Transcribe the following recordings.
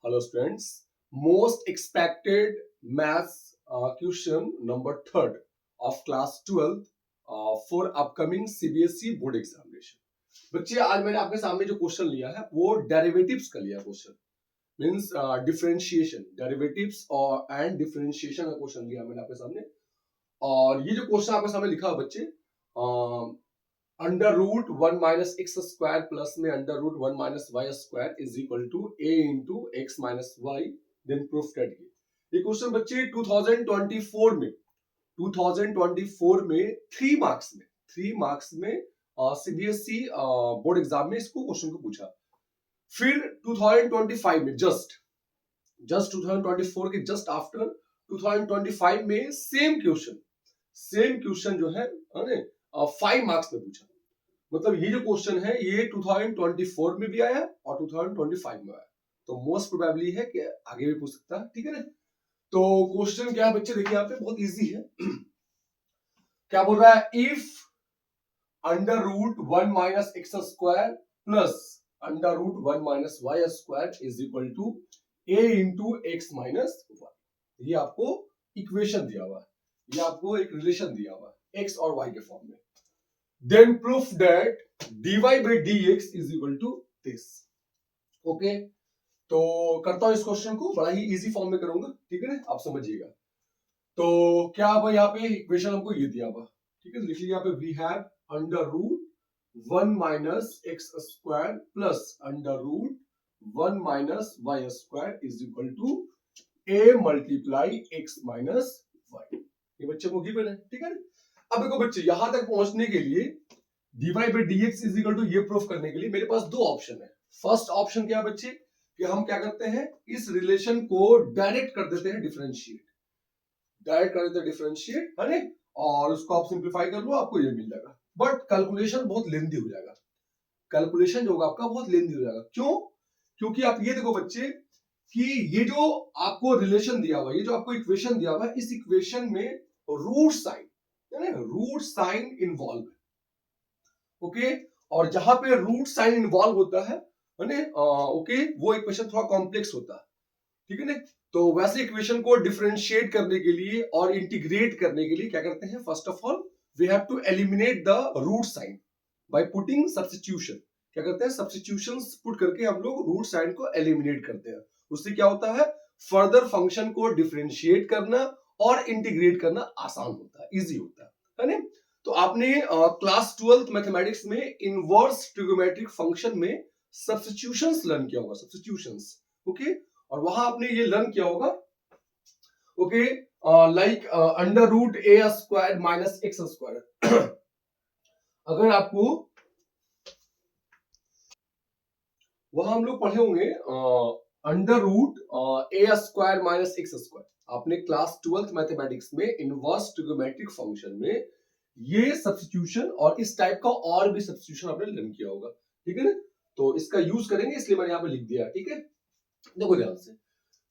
Hello students, most expected maths question number third of class 12th for upcoming CBSE board examination. बच्चे आज मैंने आपके सामने जो क्वेश्चन लिया है वो डेरिवेटिव्स का लिया क्वेश्चन मींस डिफरेंशिएशन डेरिवेटिव्स और एंड डिफरेंशिएशन का क्वेश्चन लिया मैंने आपके सामने। और ये जो क्वेश्चन आपके सामने लिखा है बच्चे under root 1 minus x square plus में under root 1 minus y square is equal to a into x minus y then proof that ये क्वेश्चन बच्चे 2024 में 3 मार्क्स में सीबीएसई बोर्ड एग्जाम में इसको क्वेश्चन को पूछा। फिर 2025 में जस्ट 2024 के जस्ट आफ्टर 2025 में सेम क्वेश्चन जो है 5 मार्क्स में पूछा। मतलब ये जो क्वेश्चन है ये 2024 में भी आया और 2025 में आया, तो मोस्ट प्रोबेबली है कि आगे भी पूछ सकता है। ठीक है ना। तो क्वेश्चन क्या है बच्चे, देखिए यहाँ पे बहुत इजी है। क्या बोल रहा है, if under root 1 minus x square plus under root 1 minus y square is equal to a into x minus y. ये आपको इक्वेशन दिया हुआ है, ये आपको एक रिलेशन दिया हुआ है एक्स और वाई के फॉर्म में। Then proof that dy by dx is equal to this. Okay, तो करता हूं इस क्वेश्चन को, बड़ा ही इजी फॉर्म में करूंगा। ठीक है ना, आप समझिएगा। तो क्या अब यहाँ पे इक्वेशन हमको ये दिया हुआ, ठीक है, लिख लिया यहाँ पे we have under root 1 minus x square plus under root 1 minus y square is equal to a multiply x minus y. ये बच्चे को गिवन है। ठीक है। अब देखो बच्चे, यहां तक पहुंचने के लिए dy by dx is equal to ये प्रूफ करने के लिए मेरे पास दो ऑप्शन है। फर्स्ट ऑप्शन क्या है बच्चे, कि हम क्या करते हैं, इस रिलेशन को डायरेक्ट कर देते हैं डिफरेंशिएट, है ना, और उसको आप सिंप्लीफाई कर लो, आपको ये मिल जाएगा। बट कैलकुलेशन बहुत लेंथी हो जाएगा, कैलकुलेशन जो होगा आपका बहुत लेंथी हो जाएगा। क्यों? क्योंकि आप ये देखो बच्चे कि ये जो आपको रिलेशन दिया हुआ है, ये जो आपको इक्वेशन दिया हुआ है, इस इक्वेशन में रूट साइन इन्वॉल्व है। ओके, और जहां पे रूट साइन इन्वॉल्व होता है ओके, वो इक्वेशन थोड़ा कॉम्प्लेक्स होता है। ठीक है ना। तो वैसे इक्वेशन को डिफरेंशिएट करने के लिए और इंटीग्रेट करने के लिए क्या करते हैं, first of all we have to eliminate the root sign by putting substitution. क्या करते हैं, सब्स्टिट्यूशंस पुट करके हम लोग रूट साइन को एलिमिनेट करते हैं। उससे क्या होता है, फर्दर फंक्शन को डिफरेंशिएट करना और इंटीग्रेट करना आसान होता है, इजी होता है ना। तो आपने क्लास 12th मैथमेटिक्स में इनवर्स ट्रिगोमेट्रिक फंक्शन में सब्स्टिट्यूशंस लर्न किया होगा, सब्स्टिट्यूशंस। ओके, और वहां आपने ये लर्न किया होगा, ओके, लाइक अंडर रूट ए स्क्वायर माइनस एक्स स्क्वायर। अगर आपको वहां हम लोग पढ़े होंगे अंडर रूट ए स्क्वायर माइनस एक्स स्क्वायर, आपने क्लास 12th मैथमेटिक्स में इनवर्स ट्रिगोमेट्रिक फंक्शन में ये सब्स्टिट्यूशन और इस टाइप का और भी सब्स्टिट्यूशन आपने लर्न किया होगा। ठीक है ना, तो इसका यूज करेंगे, इसलिए मैंने यहाँ पे लिख दिया। ठीक है, देखो ध्यान से।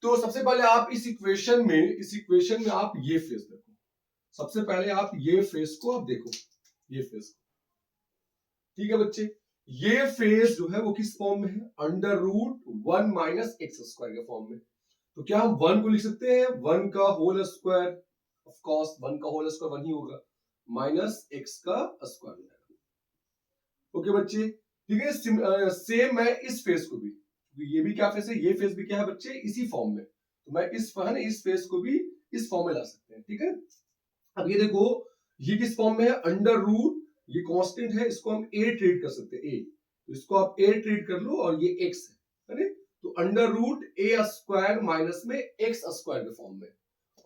तो सबसे पहले आप इस इक्वेशन में आप ये फेस देखो। सबसे पहले आप ये फेस को आप देखो, ये फेस। ठीक है बच्चे, ये फेस जो है वो किस फॉर्म में है, under root 1 minus x square के फॉर्म में। तो क्या हम 1 को लिख सकते हैं, 1 का होल स्क्वायर, ऑफ कोर्स 1 का होल स्क्वायर 1 ही होगा, माइनस एक्स का स्क्वायर हो जाएगा। ओके बच्चे, ठीक है। सेम है इस फेस को भी, ये भी क्या फेस है, ये फेस भी क्या है बच्चे, इसी फॉर्म में। तो मैं इस फेस को भी इस फॉर्म में ला सकते हैं। ठीक है। अब ये देखो, ये किस फॉर्म में है, अंडर रूट, ये कांस्टेंट है, इसको हम a ट्रीट कर सकते हैं, a, तो इसको आप a ट्रीट कर लो, और ये x है, तो under root a square minus में x स्क्वायर के फॉर्म में।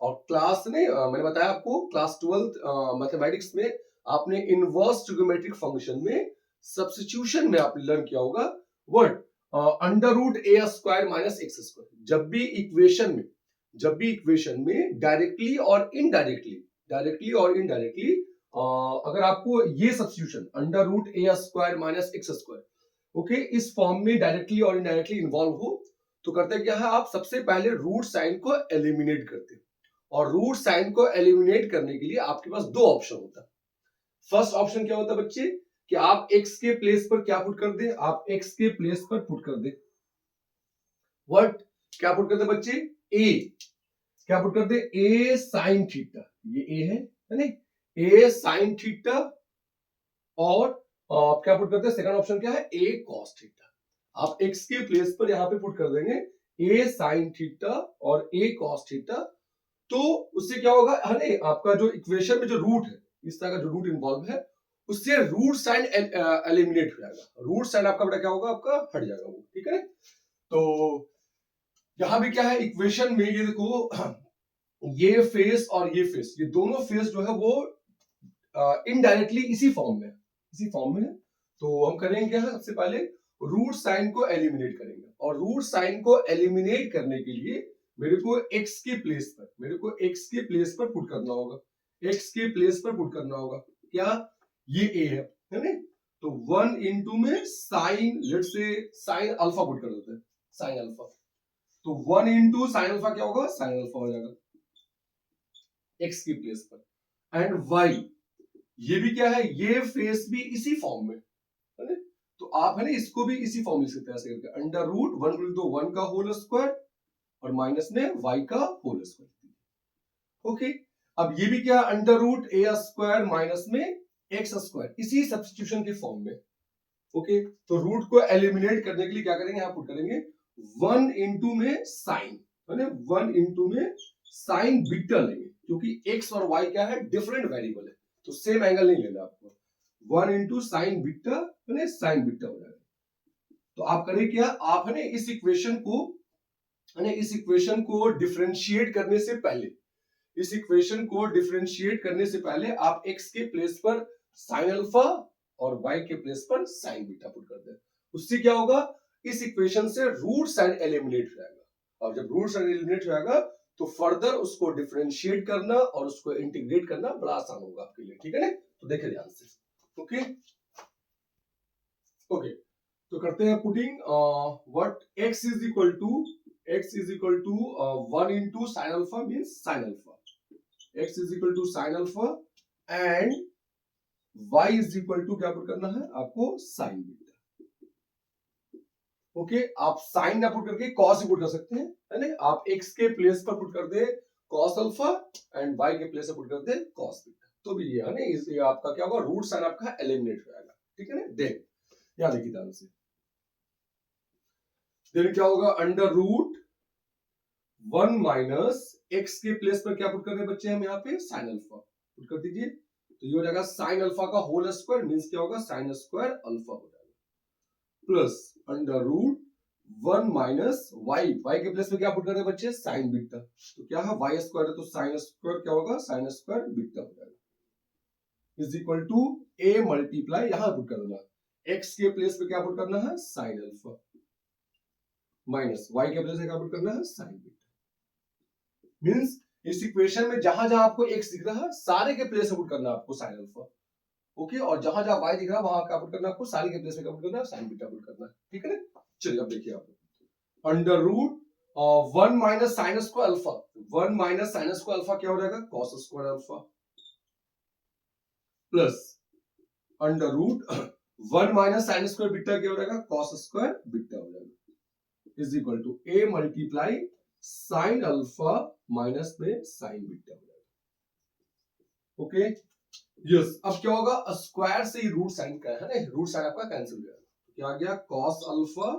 और क्लास ने मैंने बताया आपको, क्लास 12th मैथमेटिक्स में आपने इनवर्स ट्रिगोमेट्रिक फंक्शन में सब्स्टिट्यूशन में आपने लर्न किया होगा word under root a square minus x square. जब भी इक्वेशन में डायरेक्टली और इनडायरेक्टली अगर आपको ये substitution under root a square minus x square, okay, इस फॉर्म में डायरेक्टली और इनडायरेक्टली इन्वॉल्व हो, तो करते क्या है, आप सबसे पहले रूट साइन को एलिमिनेट करते हैं। और रूट साइन को एलिमिनेट करने के लिए आपके पास दो ऑप्शन होता है। फर्स्ट ऑप्शन क्या होता है बच्चे, कि आप x के प्लेस पर क्या पुट कर दे, आप x के प्लेस पर पुट कर दे व्हाट, क्या पुट करते बच्चे, ए, क्या पुट करते, ए साइन थीटा, ये ए है नहीं, ए साइन थीटा, और क्या पुट करते हैं, सेकंड ऑप्शन क्या है, ए कॉस थीटा। आप एक्स के प्लेस पर यहां पे पुट कर देंगे ए साइन थीटा और ए कॉस थीटा, तो उससे क्या होगा, है आपका जो इक्वेशन में जो रूट है, इस तरह का जो रूट इन्वॉल्व है, उससे रूट साइन एलिमिनेट हो जाएगा, रूट साइन आपका बेटा क्या होगा, आपका हट जाएगा वो, ठीक है। तो यहां भी क्या है इक्वेशन में, ये देखो ये फेस और ये फेस, ये दोनों फेस जो है वो इनडायरेक्टली इसी फॉर्म में है। तो हम करेंगे क्या है, सबसे पहले रूट साइन को एलिमिनेट करेंगे, और रूट साइन को एलिमिनेट करने के लिए मेरे को x के प्लेस पर पुट करना होगा, x के प्लेस पर पुट करना होगा, क्या, ये a है ना, तो 1 इंटू में साइन, लेट से साइन अल्फा पुट कर देते हैं, साइन अल्फा, तो 1 इंटू साइन अल्फा क्या होगा, साइन अल्फा हो जाएगा x की प्लेस पर, एंड y, ये भी क्या है, ये फेस भी इसी फॉर्म में है ना, तो आप है ना इसको भी इसी फॉर्म में लिख सकते हैं, ऐसे करके अंडर रूट 1 लिख दो 1 का होल स्क्वायर और माइनस में y का होल स्क्वायर। ओके, अब ये भी क्या, अंडर रूट ए स्क्वायर माइनस में एक्स स्क्वायर, इसी सब्स्टिट्यूशन के फॉर्म में। ओके, तो रूट को एलिमिनेट करने के लिए क्या करेंगे, यहां पुट करेंगे 1 इंटू में साइन, है ना, 1 इंटू में साइन बीटा लेंगे, क्योंकि x और y क्या है, डिफरेंट वेरिएबल है, तो सेम एंगल नहीं लेना आपको, 1 इंटू साइन बीटा, है ना, साइन बीटा हो जाएगा। तो आप करें क्या, आप है ना इस इक्वेशन को, है ना, इस इक्वेशन को डिफरेंशिएट करने से पहले, आप x के प्लेस पर साइन अल्फा और y के प्लेस पर साइन बीटा पुट कर दें, उससे क्या होगा, इस इक्वेशन से रूट साइन एलिमिनेट हो जाएगा, और जब रूट साइन एलिमिनेट हो जाएगा तो फर्दर उसको डिफरेंशिएट करना और उसको इंटीग्रेट करना बड़ा आसान होगा आपके लिए, ठीक है ना। तो देखिए ध्यान से, ओके तो करते हैं putting, what x is equal to 1 into sine alpha means sine alpha, x is equal to sine alpha, and y is equal to क्या पुट करना है आपको, साइन बीटा। ओके, आप साइन ना पुट करके कॉस पुट कर सकते हैं, है ना, आप x के प्लेस पर पुट कर दे कॉस अल्फा एंड y के प्लेस पर पुट कर दे कॉस बीटा, तो भी ये है ना, इसलिए आपका क्या होगा, रूट साइन आपका एलिमिनेट हो जाएगा, ठीक है ना। देन यहां देखिए ध्यान से, देन क्या होगा, अंडर रूट 1 माइनस x के प्लेस पर क्या पुट कर रहे हैं बच्चे, हम यहाँ पे साइन अल्फा पुट कर दीजिए, तो ये हो जाएगा साइन अल्फा का होल स्क्वायर, मींस क्या होगा, साइन स्क्वायर अल्फा हो जाएगा, plus under root 1 minus y के प्लेस में क्या पुट कर रहे हैं बच्चे, साइन बीटा, तो क्या है y स्क्वायर है, तो साइन स्क्वायर क्या होगा, साइन स्क्वायर बीटा हो जाएगा, is equal to a multiply, यहां पुट कर देना, x के प्लेस पे क्या पुट करना है, साइन अल्फा, माइनस y के प्लेस पे क्या पुट करना है, साइन बीटा, मींस इस इक्वेशन में जहां जहां आपको x दिख रहा है सारे के प्लेस पे पुट करना है आपको साइन अल्फा, ओके, और जहां जहां y दिख रहा है वहां क्या पुट करना है आपको, सारे के प्लेस पे क्या पुट करना है, साइन बीटा पुट करना है, ठीक है ना। चलिए अब देखिए आप, under root 1 minus sine square alpha, 1 minus sine square alpha क्या हो जाएगा, cos square alpha, plus under root 1 minus sine square beta क्या हो जाएगा, कॉस स्क्वायर बीटा हो जाएगा, is equal to a multiply sine alpha minus में sine beta हो जाएगा, ओके यस। अब क्या होगा, स्क्वायर से ही रूट साइन का है ना, रूट साइन आपका कैंसिल हो जाएगा, क्या आ गया, कॉस अल्फा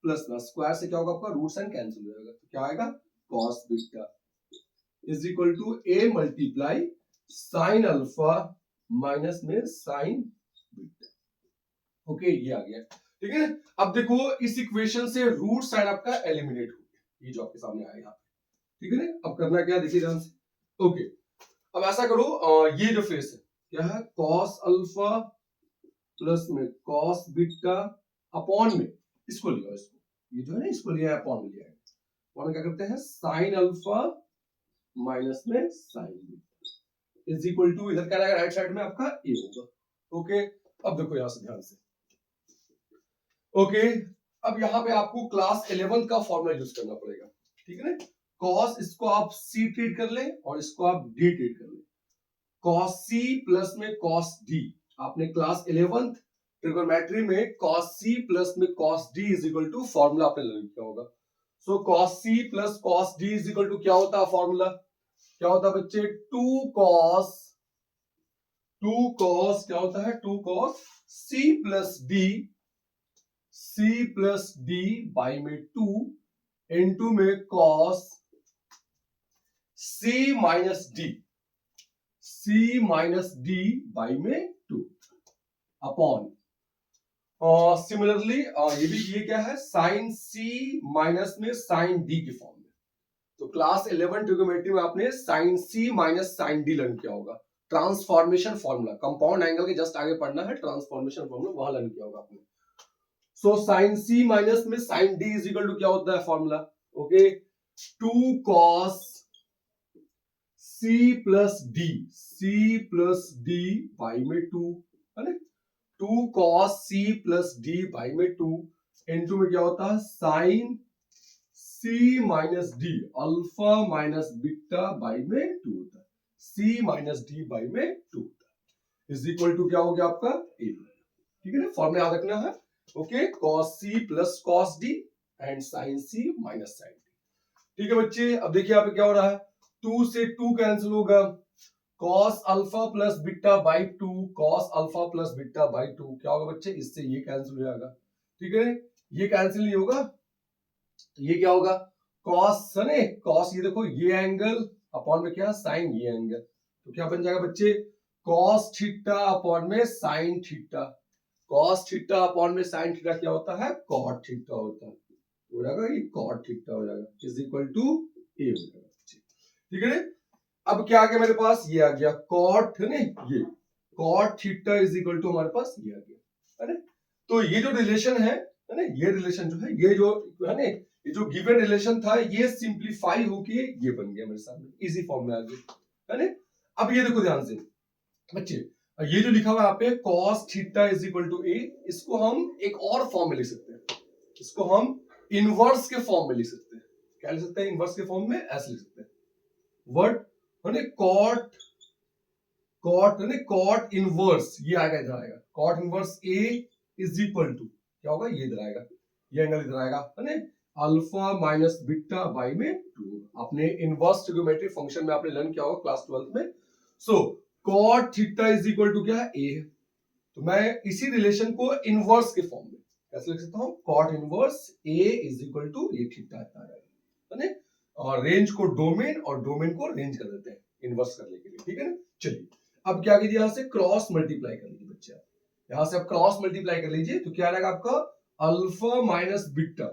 प्लस ना स्क्वायर से क्या होगा आपका, रूट साइन कैंसिल हो जाएगा, तो क्या आएगा, cos beta is equal to a multiply sine alpha minus में साइन बीटा, ओके ये आ गया, ठीक है। अब देखो इस इक्वेशन से रूट साइन आपका एलिमिनेट हो गया, ये जो आपके सामने आया यहाँ पे, ठीक है ना। अब करना क्या, देखिए ध्यान से, ओके अब ऐसा करो, ये जो फेस है क्या है, कॉस अल्फा प्लस में कॉस बीटा अपॉन में इसको लिया, इसको ये जो है ना इसको लिया है, अपॉन में लिया है, अपॉन क्या करते हैं, साइन अल्फा माइनस में sine beta is equal to, इधर क्या रहेगा, राइट साइड में आपका ए होगा, ओके। अब देखो यहां से ध्यान से, ओके अब यहां पे आपको क्लास 11 का फॉर्मूला यूज करना पड़ेगा, ठीक है ना। कॉस इसको आप सी ट्रीट कर ले और इसको आप डी ट्रीट कर ले, कॉस सी प्लस में कॉस डी, आपने क्लास 11th ट्रिगोनोमेट्री में कॉस सी प्लस में cos d is equal to formula आपने लर्न किया होगा, so cos c plus cos d is equal to क्या होता है फॉर्मूला, क्या होता है बच्चे, 2 cos क्या होता है, 2 cos c plus d by में 2 इनटू में cos c minus d by में 2 अपॉन सिमिलरली ये क्या है, साइन c माइनस में साइन d के फॉर्म में। तो क्लास 11 ट्रिग्नोमेट्री में आपने sine c minus sine d learn किया होगा, ट्रांसफॉर्मेशन फॉर्मूला, कंपाउंड एंगल के जस्ट आगे पढ़ना है, ट्रांसफॉर्मेशन फॉर्मूला वहां लर्न किया होगा आपने। सो साइन c माइनस में sine d is equal to क्या होता है formula, okay, 2 cos c plus d by में 2 है ना, 2 cos c plus d by में 2 इनटू में क्या होता है sine c minus d alpha minus beta by में 2 होता है, c माइनस d बाई में 2 होता है, इज इक्वल टू क्या हो गया आपका a। ठीक है ना, फॉर्मूला याद रखना है, okay, cos c plus cos d and sin c minus sin d। ठीक है बच्चे, अब देखिए यहाँ पे क्या हो रहा है, 2 से 2 कैंसिल होगा, cos alpha plus beta by 2, cos alpha plus beta by 2 क्या होगा बच्चे, इससे ये कैंसिल हो जाएगा। ठीक है, ये कैंसिल नहीं होगा तो ये क्या होगा, cos है ना, cos ये देखो ये एंगल अपॉन में क्या sin ये एंगल, तो क्या बन जाएगा बच्चे, cos थीटा अपॉन में sin theta, cos theta upon में sin थीटा क्या होता है, cot थीटा होता है, हो जाएगा ये cot थीटा हो जाएगा, इज इक्वल टू a हो जाएगा। ठीक है, अब क्या आ गया मेरे पास, ये आ गया cot है ना, ये cot theta is equal to हमारे पास ये आ गया, है ना। तो ये जो रिलेशन है ना, ये रिलेशन जो है, ये जो है ना, ये जो गिवन रिलेशन था ये सिंप्लीफाई होके ये बन गया मेरे सामने, इजी फॉर्म में आ गया, है ना। अब ये देखो ध्यान से बच्चे, ये जो लिखा हुआ है यहाँ पे cos theta is equal to a, इसको हम एक और फॉर्म में लिख सकते हैं, इसको हम इनवर्स के फॉर्म में लिख सकते हैं। क्या लिख सकते हैं इनवर्स के फॉर्म में, ऐसे लिख सकते हैं, वर्ड है cot इनवर्स, ये आएगा इधर आएगा, cot inverse a is equal to क्या होगा, ये इधर आएगा, ये एंगल इधर आएगा, है ना, अल्फा माइनस बीटा बाई में 2। आपने इनवर्स ट्रिग्नोमेट्रिक फंक्शन में आपने लर्न किया होगा क्लास 12 में। So cot theta is equal to क्या है, a है, तो मैं इसी रिलेशन को इनवर्स के फॉर्म में कैसे लिख सकता हूं, cot inverse a is equal to ये थीटा आता है ना, और रेंज को डोमेन और डोमेन को रेंज कर देते हैं इनवर्स करने के लिए। ठीक है ना, चलिए अब क्या कीजिए, यहां से क्रॉस मल्टीप्लाई कर लीजिए बच्चे, यहां से आप क्रॉस मल्टीप्लाई कर लीजिए तो क्या आएगा आपका, alpha minus beta,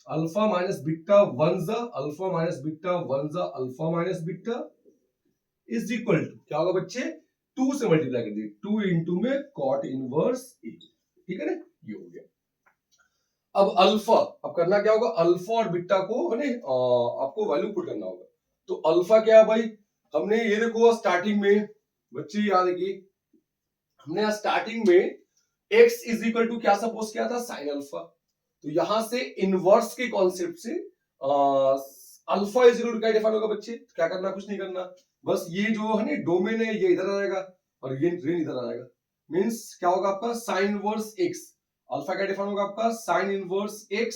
alpha minus beta one जा अल्फा माइनस बीटा वन जा alpha minus beta is equal to क्या होगा बच्चे, 2 से मल्टीप्लाई कर दीजिए, 2 इंटू में cot इनवर्स a। ठीक है ना, ये हो गया। अब अल्फा, अब करना क्या होगा, अल्फा और बीटा को है ना आपको वैल्यू पुट करना होगा। तो अल्फा क्या है भाई, हमने ये देखो स्टार्टिंग में बच्चे याद रखिए, हमने यहाँ स्टार्टिंग में x इज इक्वल टू क्या सपोज किया था, साइन अल्फा। तो यहां से इनवर्स के कॉन्सेप्ट से अल्फा इज इक्वल टू क्या डिफाइन होगा बच्चे, क्या करना, कुछ नहीं करना, बस ये जो है ना डोमेन है ये इधर आएगा और ये रेन इधर आएगा, मींस क्या होगा आपका साइन इनवर्स x, अल्फा क्या डिफाइन होगा आपका साइन इनवर्स x,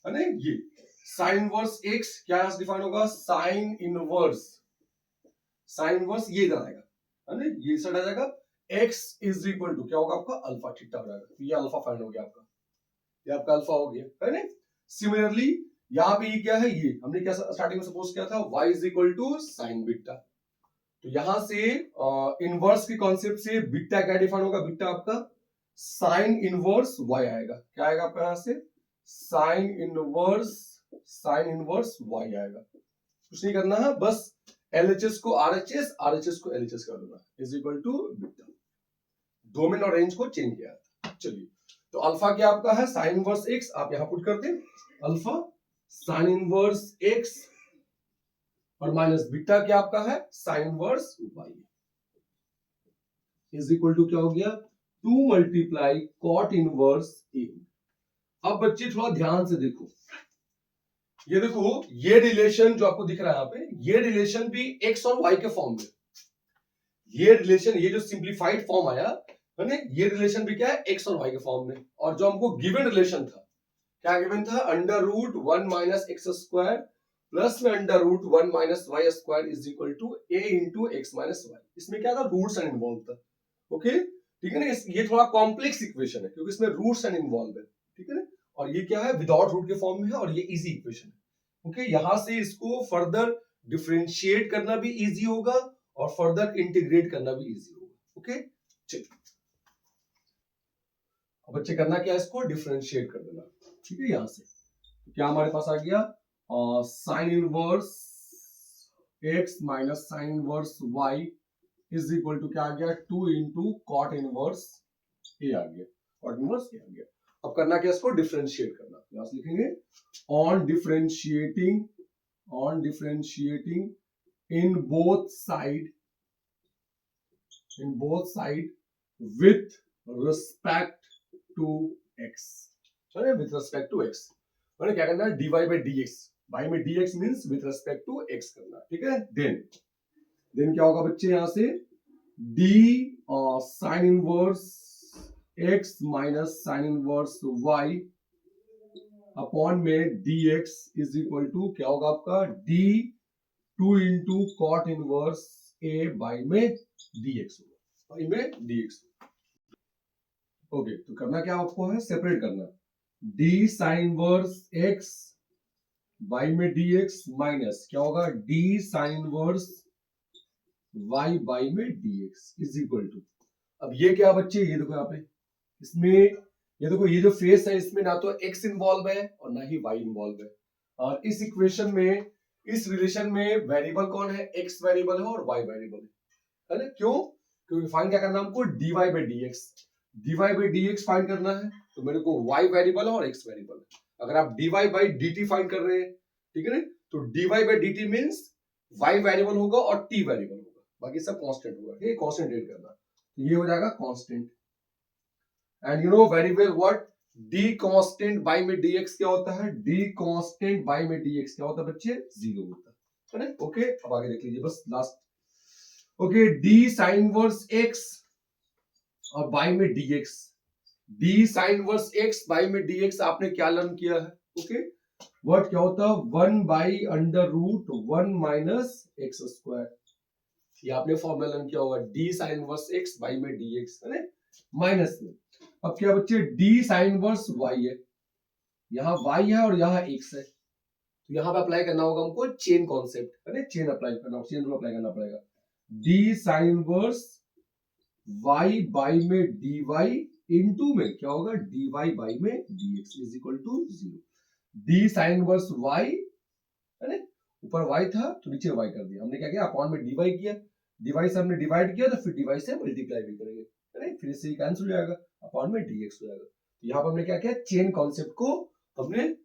है ना, ये साइन इनवर्स x क्या डिफाइन होगा, साइन इनवर्स ये इधर आएगा, है ना, ये साइड आ जाएगा, x इज इक्वल टू क्या होगा आपका अल्फा थीटा हो जाएगा, तो ये अल्फा फाइंड हो गया आपका, ये आपका अल्फा हो गया, है ना। सिमिलरली यहाँ पे ये क्या है, ये हमने क्या स्टार्टिंग में सपोज किया था y is equal to sine beta, तो यहां से इनवर्स के कॉन्सेप्ट से बीटा क्या डिफाइन होगा, बीटा आपका साइन इनवर्स y आएगा, क्या आएगा आपका यहां से साइन इनवर्स y आएगा, कुछ नहीं करना है, बस LHS को RHS को LHS कर देना, is equal to beta, domain और रेंज को चेंज किया। चलिए तो अल्फा क्या आपका है साइन इनवर्स x, आप यहां पुट करते हैं अल्फा साइन इनवर्स x और माइनस बीटा क्या आपका है sine inverse y, is equal to क्या हो गया 2 मल्टीप्लाई cot इनवर्स a। अब बच्चे थोड़ा ध्यान से देखो, ये देखो ये रिलेशन जो आपको दिख रहा है यहाँ पे, ये रिलेशन भी x और y के फॉर्म में, ये रिलेशन, ये जो सिंप्लीफाइड फॉर्म आया है ना, ये रिलेशन भी क्या है x और y के फॉर्म में, और जो हमको गिवन रिलेशन था क्या गिवन था, under root 1 minus x square plus में under root 1 minus y square is equal to a into x minus y. इसमें क्या था, रूट्स एंड इन्वॉल्व था। ओके ठीक है ना, ये थोड़ा कॉम्प्लेक्स इक्वेशन है क्योंकि इसमें रूट्स एंड इन्वॉल्व है, ठीक है ना, और ये क्या है, विदाउट रूट के फॉर्म में है और ये इजी इक्वेशन है। ओके यहां से इसको फर्दर डिफरेंशिएट करना भी इजी होगा और फर्दर इंटीग्रेट करना भी इजी होगा। ओके चलिए अब बच्चे करना क्या है, इसको डिफरेंशिएट कर देना, ठीक है। यहां से तो क्या हमारे पास आ गया, sine inverse x minus sine inverse y is equal to क्या आ गया, 2 इंटू कॉट इनवर्स ए आ गया, कॉट इनवर्स ए आ गया। अब करना क्या, इसको डिफरेंशिएट करना, यहां से लिखेंगे on differentiating in both side with respect to x, with respect to x मैंने क्या करना है, dy by dx, y में dx means with respect to x करना, ठीक है। देन क्या होगा बच्चे, यहां से d sin inverse x minus sin inverse y upon में dx इज इक्वल टू क्या होगा आपका, d 2 into cot inverse a by में dx होगा, बाई में dx। ओके तो करना क्या आपको है, सेपरेट करना, d sine inverse x y में dx माइनस क्या होगा, d sine inverse y by में dx इज इक्वल टू, अब ये क्या बच्चे, ये देखो यहाँ पे इसमें, ये देखो ये जो फेस है इसमें ना तो x इन्वॉल्व है और ना ही y इन्वॉल्व है, और इस इक्वेशन में, इस रिलेशन में वेरिएबल कौन है, x वेरिएबल है और y वेरिएबल है ना, क्यों, क्योंकि फाइंड क्या करना हमको, dy by dx फाइंड करना है, तो मेरे को y वेरिएबल है और x वेरिएबल है। अगर आप dy by dt फाइंड कर रहे हैं, ठीक है ना, तो dy by dt means y variable होगा और t वेरिएबल होगा, बाकी सब कांस्टेंट होगा, ठीक है, कांस्टेंट ऐड करना, ये हो जाएगा constant. And you know very well what d constant by में dx क्या होता है, d कांस्टेंट बाय में dx क्या होता है बच्चे, 0 होता है ना। ओके अब आगे देख लीजिए बस last, okay d sin inverse x और बाय में dx, d sin inverse x bye में dx आपने क्या लर्न किया है, ओके व्हाट क्या होता है, 1 by under root 1 minus x square, ये आपने फॉर्मूला लर्न किया होगा, d sin inverse x bye में dx है ना, माइनस में, अब क्या बच्चे d sin इनवर्स y है, यहाँ y है और यहाँ x है, तो यहाँ पे अप्लाई करना होगा हमको चेन कॉन्सेप्ट, है ना, चेन अप्लाई करना, चेन रूल अप्लाई करना पड़ेगा, d sin inverse y by में dy इनटू में क्या होगा, dy बाई में dx is equal to 0, d sin inverse y है ना, ऊपर y था तो नीचे y कर दिया, हमने क्या किया, अपॉन में dy किया, dy से हमने डिवाइड किया तो फिर dy से मल्टीप्लाई भी करेंगे, है ना, फिर इससे कैंसिल हो जाएगा, अपॉन में dx हो जाएगा। तो यहाँ पर हमने क्या किया, चेन कॉन्सेप्ट को हमने,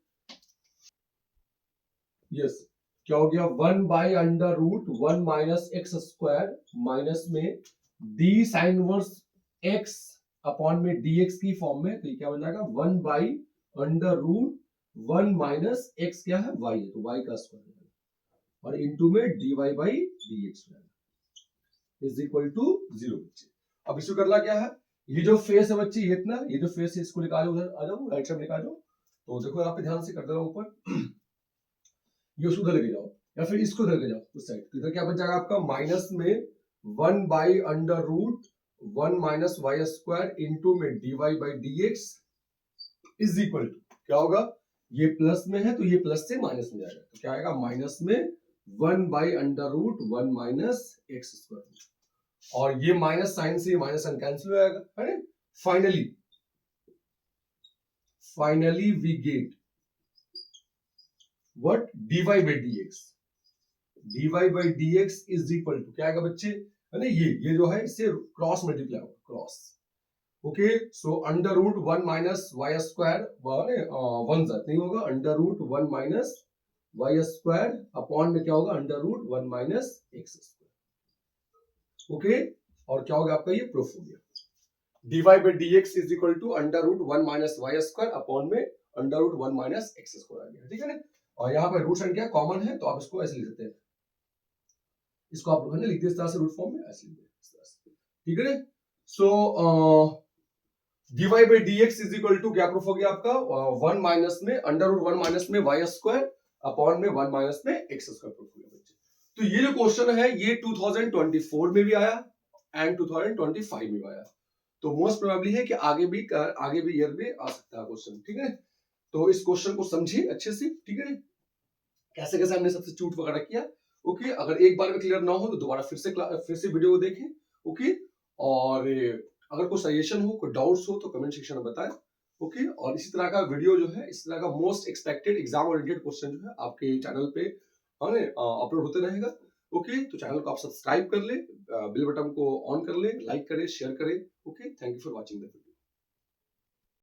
यस क्या हो गया, 1 by under root 1 minus x square minus में d sine inverse x upon में dx की फॉर्म में, तो ये क्या बन जाएगा, 1 by under root 1 minus x क्या है, y है, तो y का स्क्वायर और इनटू में dy by dx is equal to 0 बच्चे। अब इसको करना क्या है, ये जो फेस है बच्चे, ये इतना, ये जो फेस है इसको निकालो, उधर आ जाओ, राइट साइड निकालो, तो देखो यहाँ पे ध्यान से कर दे रहा हूं ऊपर ये उसको उधर लेके जाओ या फिर इसको उधर लेके जाओ उस साइड, तो इधर क्या बच जाएगा आपका, माइनस में 1 by under root 1 minus y square into में dy by dx is equal to क्या होगा, ये प्लस में है तो ये प्लस से माइनस में जाएगा, तो क्या आएगा, माइनस में 1 by under root 1 minus x square, और ये माइनस साइन से माइनस साइन कैंसिल हो जाएगा, है ना। Finally we get what, dy by dx, dy by dx is equal to क्या आएगा बच्चे, है ना, ये जो है इससे क्रॉस मल्टीप्लाई होगा, cross, okay so under root 1 minus y square, one जात नहीं होगा, under root 1 minus y square upon में क्या होगा, under root 1 minus x square, okay और क्या होगा आपका, ये प्रूफ हो गया, dy by dx is equal to under root 1 minus y square upon में under root 1 minus x square आ गया, ठीक है ना। और यहाँ पर रूट संख्या कॉमन है तो आप इसको ऐसे लिख सकते हैं, इसको आप लिखते इस तरह से रूट फॉर्म में ऐसे लिखते हैं, ठीक है ना। So dy by dx is equal to क्या प्रूफ हो गया आपका 1 माइनस में अंडर रूट 1 माइनस में वाई स्क्वायर अपॉन में 1 माइनस में एक्स स्क्वायर प्रूफ हो गया बच्चे। तो ये जो क्वेश्चन है ये 2024 में भी आया एंड 2025 में भी आया, तो मोस्ट प्रोबेबली है कि आगे भी ईयर में आ सकता है क्वेश्चन, ठीक है। तो इस क्वेश्चन को समझिए अच्छे से, ठीक है, कैसे कैसे हमने सब्स्टिट्यूट वगैरह किया। ओके, अगर एक बार में क्लियर ना हो तो दोबारा फिर से वीडियो को देखें। ओके, और अगर कोई सजेशन हो, कोई डाउट्स हो तो कमेंट सेक्शन में बताएं। ओके, और इसी तरह का वीडियो जो है, इस तरह का most expected exam oriented question जो है आपके चैनल पे अपलोड होते रहेगा। ओके, तो चैनल को आप सब्सक्राइब कर ले, बेल बटन को ऑन कर ले, लाइक करें, शेयर करें। Okay, thank you for watching the video.